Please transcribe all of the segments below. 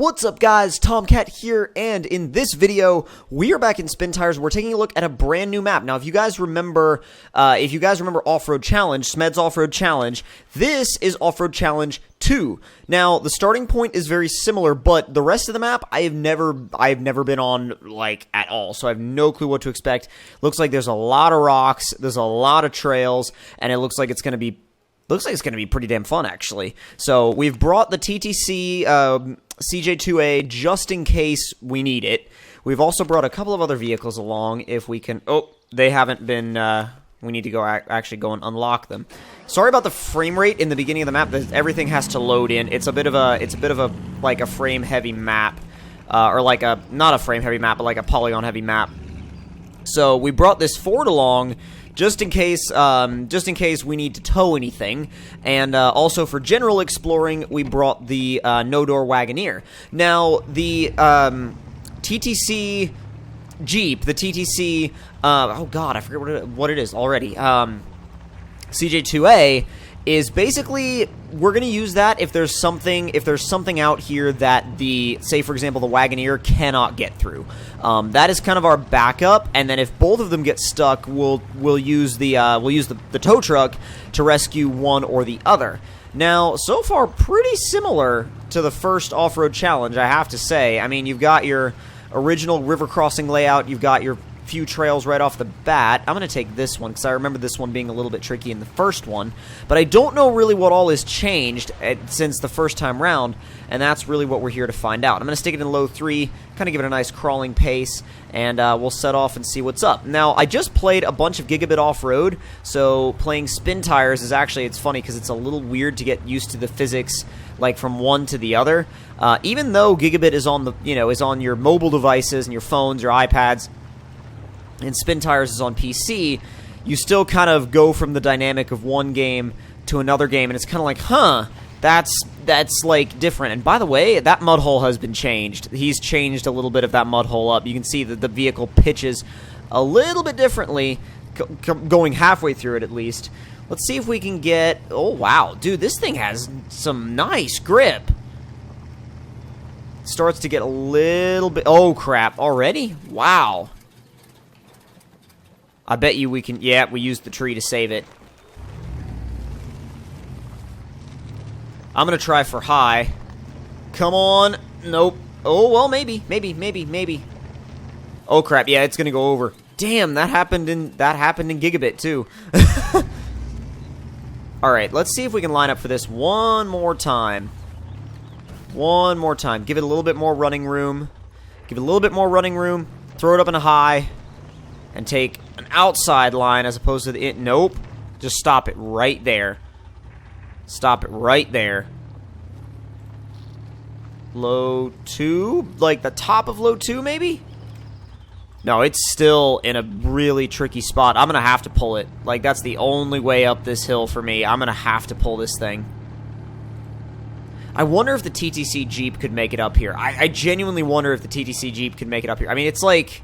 What's up guys, Tomcat here, and in this video, we are back in Spin Tires. We're taking a look at a brand new map. Now, if you guys remember Off-Road Challenge, SMED's Off-Road Challenge, this is Off-Road Challenge 2. Now, the starting point is very similar, but the rest of the map, I have never been on, like, at all, so I have no clue what to expect. Looks like there's a lot of rocks, there's a lot of trails, and it looks like it's going to be pretty damn fun, actually. So, we've brought the TTC CJ2A just in case we need it. We've also brought a couple of other vehicles along if we can... Oh, they haven't been... we need to go actually go and unlock them. Sorry about the frame rate in the beginning of the map. Everything has to load in. It's a bit of a like a frame heavy map, or like a not a frame heavy map, but like a polygon heavy map. So we brought this Ford along just in case we need to tow anything, and also for general exploring, we brought the no-door Wagoneer. Now, the TTC Jeep, the TTC, oh god, I forget what it is already, CJ2A, is basically, we're going to use that if there's something out here that say for example, the Wagoneer cannot get through. That is kind of our backup, and then if both of them get stuck, we'll use the tow truck to rescue one or the other. Now, so far, pretty similar to the first off-road challenge, I have to say. I mean, you've got your original river crossing layout, you've got your few trails right off the bat. I'm going to take this one because I remember this one being a little bit tricky in the first one, but I don't know really what all has changed since the first time round, and that's really what we're here to find out. I'm going to stick it in low 3, kind of give it a nice crawling pace, and we'll set off and see what's up. Now, I just played a bunch of Gigabit Off-Road, so playing Spin Tires is actually, it's funny because it's a little weird to get used to the physics like from one to the other. Even though Gigabit is on is on your mobile devices and your phones, your iPads, and Spin Tires is on PC, you still kind of go from the dynamic of one game to another game, and it's kind of like, huh, that's like different. And by the way, that mud hole has been changed. He's changed a little bit of that mud hole up. You can see that the vehicle pitches a little bit differently, going halfway through it at least. Let's see if we can get... Oh, wow. Dude, this thing has some nice grip. Starts to get a little bit... Oh, crap. Already? Wow. I bet you we can... Yeah, we used the tree to save it. I'm going to try for high. Come on. Nope. Oh, well, maybe. Maybe. Oh, crap. Yeah, it's going to go over. Damn, that happened in Gigabit, too. Alright, let's see if we can line up for this one more time. One more time. Give it a little bit more running room. Give it a little bit more running room. Throw it up in a high. And take an outside line as opposed to the... Nope. Just stop it right there. Stop it right there. Low 2? Like the top of low 2, maybe? No, it's still in a really tricky spot. I'm going to have to pull it. Like, that's the only way up this hill for me. I'm going to have to pull this thing. I wonder if the TTC Jeep could make it up here. I genuinely wonder if the TTC Jeep could make it up here. I mean, it's like...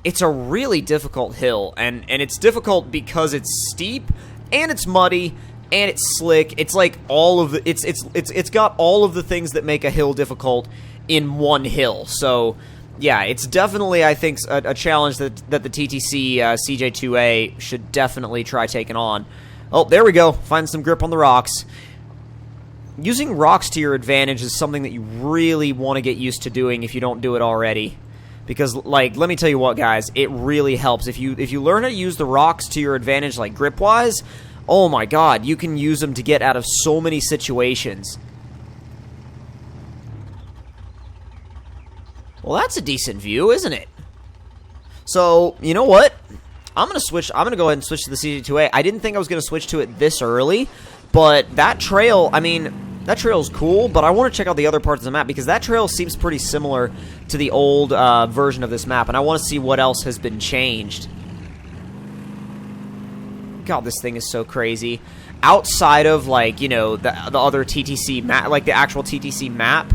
It's a really difficult hill, and it's difficult because it's steep, and it's muddy, and it's slick. It's like all of the... It's got all of the things that make a hill difficult in one hill. So... Yeah, it's definitely, I think, a challenge that the TTC CJ2A should definitely try taking on. Oh, there we go. Find some grip on the rocks. Using rocks to your advantage is something that you really want to get used to doing if you don't do it already. Because, like, let me tell you what, guys, it really helps. If you learn how to use the rocks to your advantage, like, grip-wise, oh my god, you can use them to get out of so many situations. Well, that's a decent view, isn't it? So, you know what? I'm going to go ahead and switch to the CJ2A. I didn't think I was going to switch to it this early, but that trail, I mean, that trail's cool, but I want to check out the other parts of the map, because that trail seems pretty similar to the old version of this map, and I want to see what else has been changed. God, this thing is so crazy. Outside of, like, you know, the other TTC map, like the actual TTC map,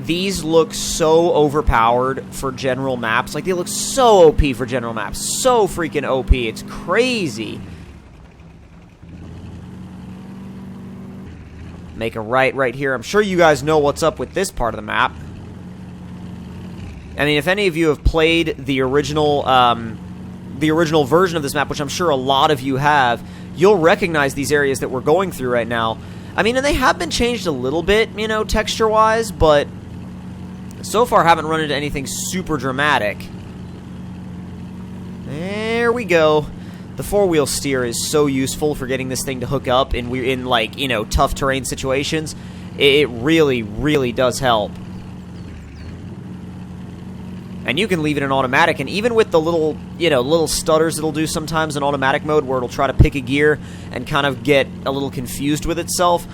these look so overpowered for general maps. Like, they look so OP for general maps. So freaking OP. It's crazy. Make a right here. I'm sure you guys know what's up with this part of the map. I mean, if any of you have played the original version of this map, which I'm sure a lot of you have, you'll recognize these areas that we're going through right now. I mean, and they have been changed a little bit, you know, texture-wise, but so far haven't run into anything super dramatic. There we go. The four-wheel steer is so useful for getting this thing to hook up in like, you know, tough terrain situations. It really, really does help. And you can leave it in automatic, and even with the little, you know, little stutters it'll do sometimes in automatic mode where it'll try to pick a gear and kind of get a little confused with itself,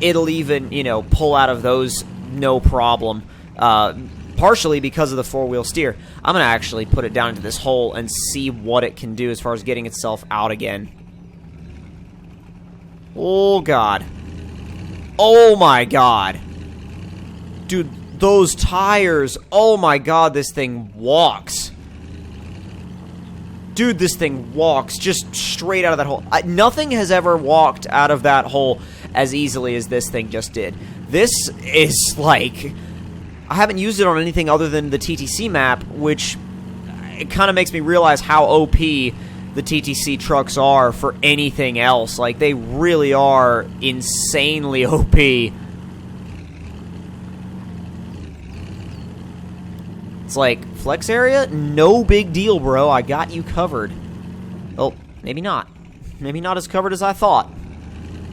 it'll even, you know, pull out of those no problem, partially because of the four-wheel steer. I'm going to actually put it down into this hole and see what it can do as far as getting itself out again. Oh, God. Oh, my God. Dude, those tires, oh my God, this thing walks. Dude, this thing walks just straight out of that hole. Nothing has ever walked out of that hole as easily as this thing just did. This is like, I haven't used it on anything other than the TTC map, which it kind of makes me realize how OP the TTC trucks are for anything else. Like, they really are insanely OP. It's like, flex area? No big deal, bro. I got you covered. Oh, maybe not. Maybe not as covered as I thought.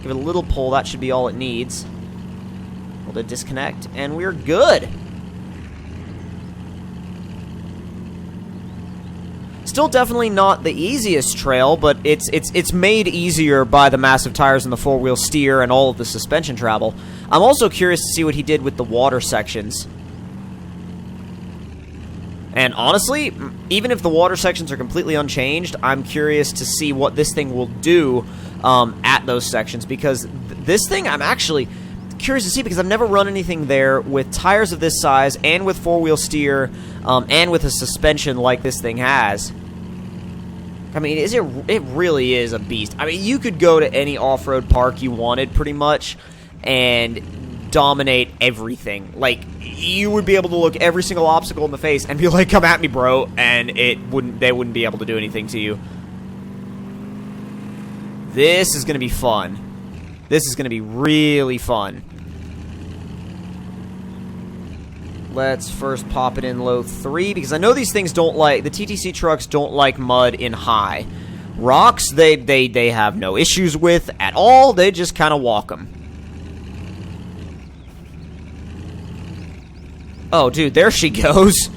Give it a little pull. That should be all it needs. Hold it, disconnect, and we're good. Still definitely not the easiest trail, but it's made easier by the massive tires and the four-wheel steer and all of the suspension travel. I'm also curious to see what he did with the water sections. And honestly, even if the water sections are completely unchanged, I'm curious to see what this thing will do at those sections. Because this thing, I'm actually curious to see, because I've never run anything there with tires of this size and with four-wheel steer and with a suspension like this thing has. I mean, it really is a beast. I mean, you could go to any off-road park you wanted, pretty much, and dominate everything. Like, you would be able to look every single obstacle in the face and be like, come at me, bro, and they wouldn't be able to do anything to you. This is going to be fun. This is going to be really fun. Let's first pop it in low 3, because I know these things don't like, the TTC trucks don't like mud in high. Rocks, they have no issues with at all. They just kind of walk them. Oh, dude, there she goes.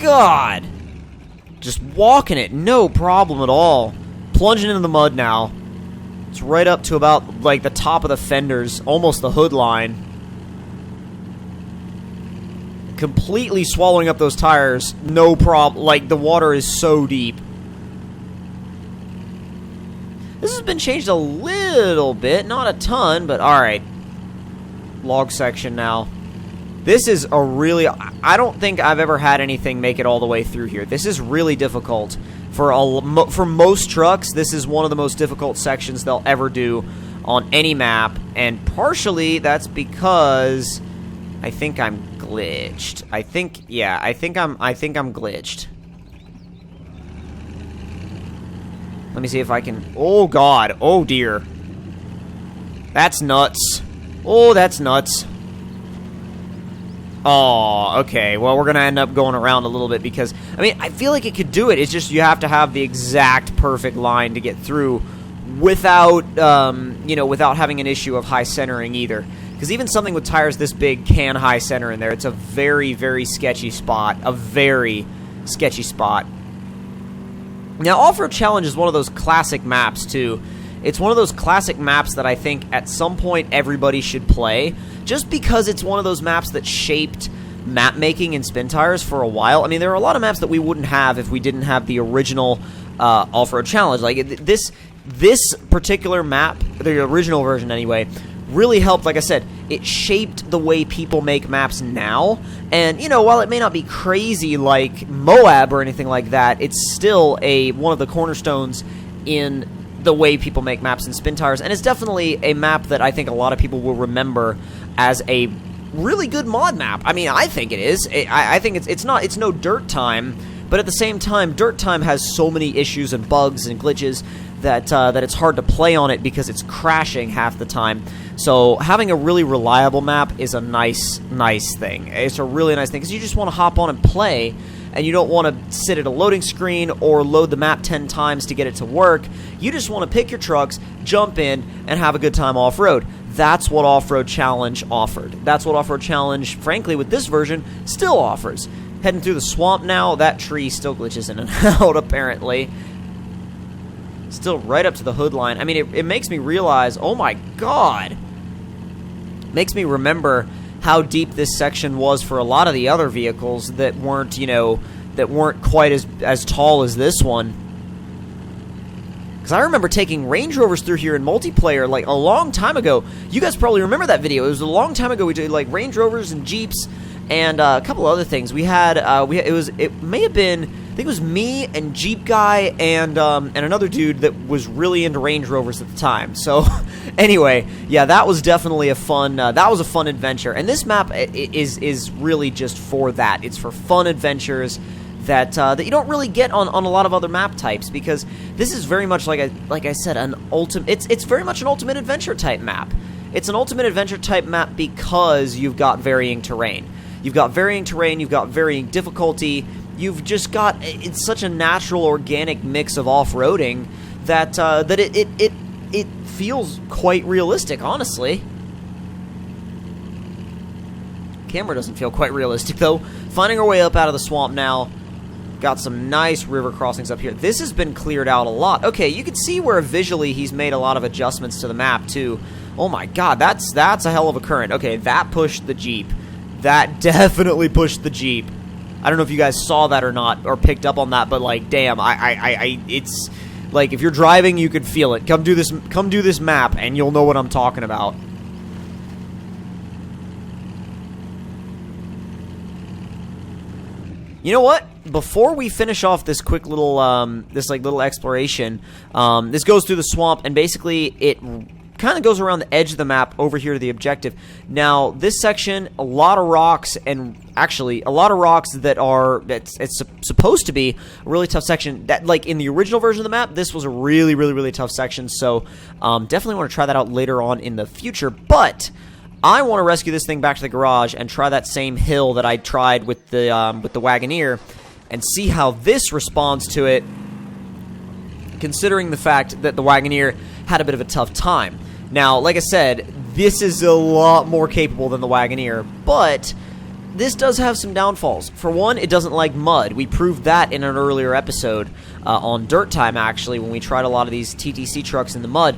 God. Just walking it, no problem at all. Plunging into the mud now. It's right up to about, like, the top of the fenders, almost the hood line. Completely swallowing up those tires, no problem. Like, the water is so deep. This has been changed a little bit, not a ton, but alright. Log section now. This is a really, I don't think I've ever had anything make it all the way through here. This is really difficult. For most trucks, this is one of the most difficult sections they'll ever do on any map, and partially that's because I think I'm glitched. I think I'm glitched. Let me see if I can, oh God, oh dear. That's nuts. Oh, that's nuts. Oh, okay. Well, we're going to end up going around a little bit because, I mean, I feel like it could do it. It's just you have to have the exact perfect line to get through without, you know, without having an issue of high centering either. Because even something with tires this big can high center in there. It's a very, very sketchy spot. A very sketchy spot. Now, Off-Road Challenge is one of those classic maps, too. It's one of those classic maps that I think at some point everybody should play, just because it's one of those maps that shaped map making in spin tires for a while. I mean, there are a lot of maps that we wouldn't have if we didn't have the original Off-Road Challenge. Like, this particular map, the original version anyway, really helped. Like I said, it shaped the way people make maps now. And, you know, while it may not be crazy like Moab or anything like that, it's still one of the cornerstones in the way people make maps in Spin Tires, and it's definitely a map that I think a lot of people will remember as a really good mod map. I mean, I think it is. I think it's no Dirt Time, but at the same time, Dirt Time has so many issues and bugs and glitches that that it's hard to play on it because it's crashing half the time. So having a really reliable map is a nice thing. It's a really nice thing because you just want to hop on and play, and you don't want to sit at a loading screen or load the map 10 times to get it to work. You just want to pick your trucks, jump in, and have a good time off-road. That's what Off-Road Challenge offered. That's what Off-Road Challenge, frankly, with this version, still offers. Heading through the swamp now, that tree still glitches in and out, apparently. Still right up to the hood line. I mean, it makes me realize, oh my god! Makes me remember how deep this section was for a lot of the other vehicles that weren't, you know, that weren't quite as tall as this one. Because I remember taking Range Rovers through here in multiplayer, like, a long time ago. You guys probably remember that video. It was a long time ago. We did, like, Range Rovers and Jeeps and a couple other things. It may have been, I think it was me and Jeep Guy and another dude that was really into Range Rovers at the time. So, anyway, yeah, that was definitely a fun, adventure. And this map is really just for that. It's for fun adventures that you don't really get on a lot of other map types, because this is very much like I said, it's very much an ultimate adventure type map. It's an ultimate adventure type map because you've got varying terrain. You've got varying terrain, you've got varying difficulty, you've just got, it's such a natural, organic mix of off-roading that it feels quite realistic, honestly. Camera doesn't feel quite realistic, though. Finding our way up out of the swamp now. Got some nice river crossings up here. This has been cleared out a lot. Okay, you can see where visually he's made a lot of adjustments to the map, too. Oh my god, that's a hell of a current. Okay, that pushed the Jeep. That definitely pushed the Jeep. I don't know if you guys saw that or not, or picked up on that, but, like, damn, it's, like, if you're driving, you could feel it. Come do this map, and you'll know what I'm talking about. You know what? Before we finish off this quick little, little exploration, this goes through the swamp, and basically it kind of goes around the edge of the map over here to the objective. Now, this section, a lot of rocks, and actually a lot of rocks that are, it's supposed to be a really tough section. That, like, in the original version of the map, this was a really tough section, so definitely want to try that out later on in the future, but I want to rescue this thing back to the garage and try that same hill that I tried with the Wagoneer and see how this responds to it, considering the fact that the Wagoneer had a bit of a tough time. Now, like I said, this is a lot more capable than the Wagoneer, but this does have some downfalls. For one, it doesn't like mud. We proved that in an earlier episode on Dirt Time, actually, when we tried a lot of these TTC trucks in the mud.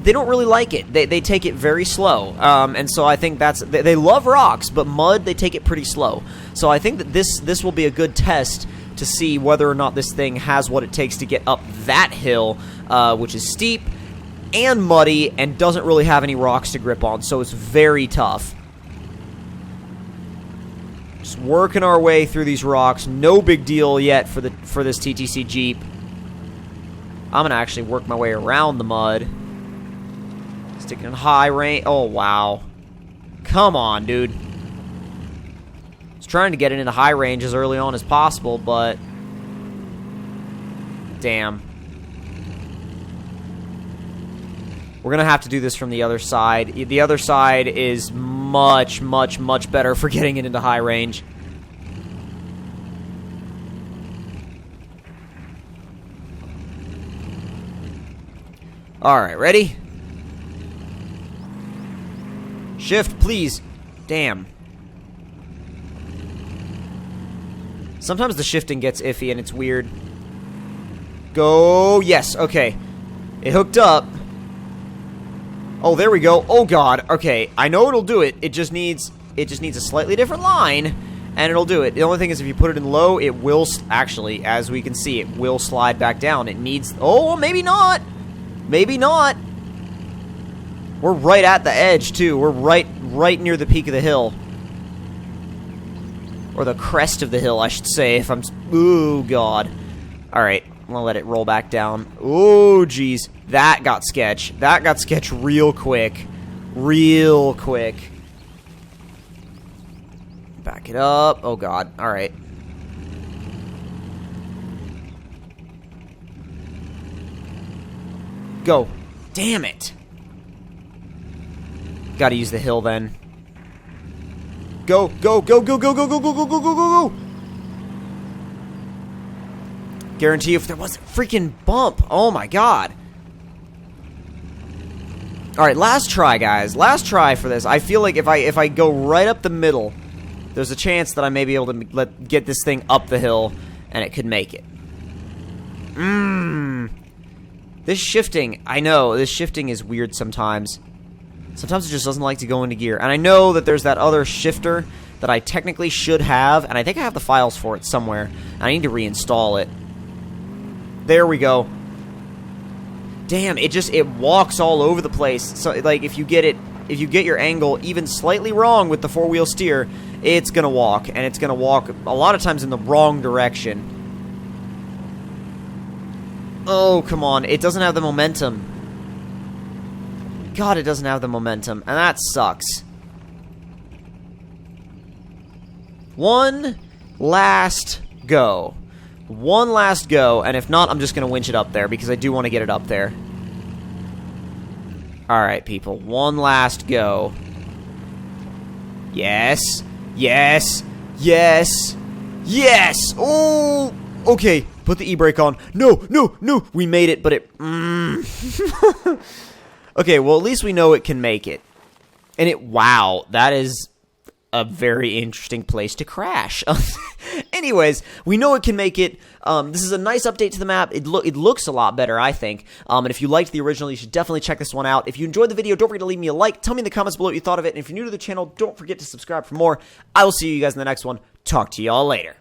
They don't really like it. They take it very slow, and so I think they love rocks, but mud, they take it pretty slow. So I think that this will be a good test to see whether or not this thing has what it takes to get up that hill, which is steep and muddy and doesn't really have any rocks to grip on, so it's very tough. Just working our way through these rocks. No big deal yet for this TTC Jeep. I'm gonna actually work my way around the mud. Sticking in high range. Oh, wow. Come on, dude. I was trying to get it into high range as early on as possible, but damn. We're going to have to do this from the other side. The other side is much better for getting it into high range. Alright, ready? Shift, please. Damn. Sometimes the shifting gets iffy and it's weird. Go. Yes, okay. It hooked up. Oh, there we go. Oh god. Okay, I know it'll do it. It just needs a slightly different line and it'll do it. The only thing is if you put it in low, it will actually, as we can see, it will slide back down. It needs, oh, maybe not. Maybe not. We're right at the edge, too. We're right near the peak of the hill. Or the crest of the hill, I should say, if I'm... Ooh, God. Alright. gonna let it roll back down. Oh, jeez. That got sketch. That got sketch real quick. Real quick. Back it up. Oh, God. All right. Go. Damn it. Gotta use the hill then. Go, go, go, go, go, go, go, go, go, go, go, go, go. Guarantee if there wasn't a freaking bump. Oh my god. Alright, last try, guys. Last try for this. I feel like if I go right up the middle, there's a chance that I may be able to get this thing up the hill, and it could make it. This shifting, I know, this shifting is weird sometimes. Sometimes it just doesn't like to go into gear. And I know that there's that other shifter that I technically should have, and I think I have the files for it somewhere. I need to reinstall it. There we go. Damn, it walks all over the place. So like if you get your angle even slightly wrong with the four-wheel steer, it's gonna walk, and it's gonna walk a lot of times in the wrong direction. Oh, come on. It doesn't have the momentum. God, it doesn't have the momentum, and that sucks. One last go. One last go, and if not, I'm just going to winch it up there, because I do want to get it up there. Alright, people. One last go. Yes. Yes. Yes. Yes! Oh! Okay, put the e-brake on. No, no, no! We made it, but it... Okay, well, at least we know it can make it. And wow, that is a very interesting place to crash. Anyways, we know it can make it. This is a nice update to the map. It looks a lot better, I think. And if you liked the original, you should definitely check this one out. If you enjoyed the video, don't forget to leave me a like. Tell me in the comments below what you thought of it. And if you're new to the channel, don't forget to subscribe for more. I will see you guys in the next one. Talk to y'all later.